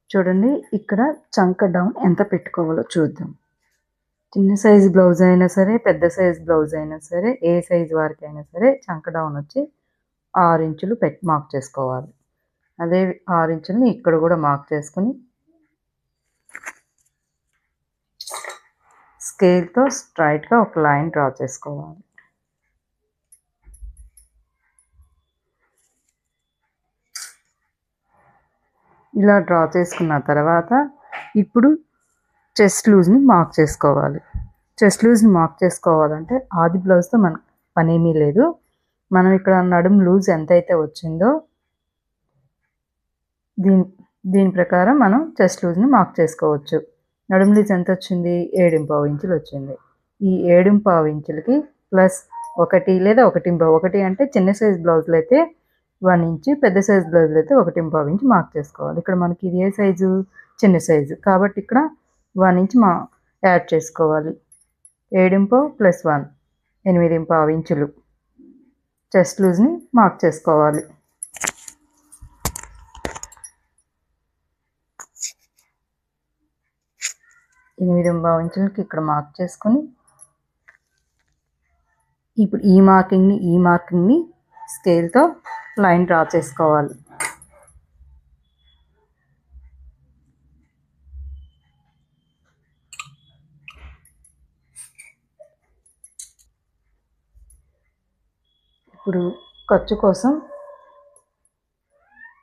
చూడండి ఇక్కడ చంక డౌన్ ఎంత పెట్టుకోవాలో చూద్దాం. చిన్న సైజు బ్లౌజ్ అయినా సరే, పెద్ద సైజు బ్లౌజ్ అయినా సరే, ఏ సైజు వారికైనా సరే చంక డౌన్ వచ్చి 6 ఇంచులు మార్క్ చేసుకోవాలి. అదే 6 ఇంచులని ఇక్కడ కూడా మార్క్ చేసుకొని స్కేల్‌తో స్ట్రెయిట్‌గా ఒక లైన్ డ్రా చేసుకోవాలి. ఇలా డ్రా చేసుకున్న తర్వాత ఇప్పుడు చెస్ట్ లూజ్‌ని మార్క్ చేసుకోవాలి. చెస్ట్ లూజ్‌ని మార్క్ చేసుకోవాలంటే ఆది బ్లౌజ్‌తో మనకు పనేమీ లేదు. మనం ఇక్కడ నడుము లూజ్ ఎంతైతే వచ్చిందో దీని ప్రకారం మనం చెస్ట్ లూజ్‌ని మార్క్ చేసుకోవచ్చు. నడుము లూజ్ ఎంత వచ్చింది? 7.5 ఇంచులు వచ్చింది. ఈ 7.5 ఇంచులకి ప్లస్ 1 లేదా 1.5 అంటే చిన్న సైజ్ బ్లౌజ్‌లో అయితే 1 ఇంచు, పెద్ద సైజ్ బ్లౌజ్‌లో అయితే 1.5 ఇంచు మార్క్ చేసుకోవాలి. ఇక్కడ మనకి ఇది ఏ సైజు? చిన్న సైజు కాబట్టి ఇక్కడ 1 ఇంచ్ యాడ్ చేసుకోవాలి. 7.5 ప్లస్ 1 8.5 ఇంచులు చెస్ట్ లూజ్‌ని మార్క్ చేసుకోవాలి. ఎనిమిది ఇంచులకి ఇక్కడ మార్క్ చేసుకొని ఇప్పుడు ఈ మార్కింగ్ని స్కేల్‌తో లైన్ డ్రా చేసుకోవాలి. ఇప్పుడు ఖర్చు కోసం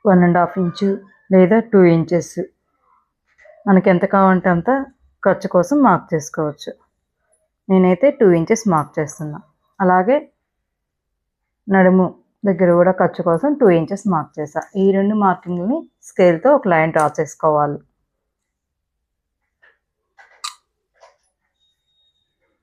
1.5 ఇంచు లేదా 2 ఇంచెస్ మనకి ఎంత కావాలంటే అంత ఖర్చు కోసం మార్క్ చేసుకోవచ్చు. నేనైతే 2 ఇంచెస్ మార్క్ చేస్తున్నా. అలాగే నడుము దగ్గర కూడా ఖర్చు కోసం 2 ఇంచెస్ మార్క్ చేసా. ఈ రెండు మార్కింగ్‌ని స్కేల్‌తో ఒక లైన్ డ్రా చేసుకోవాలి.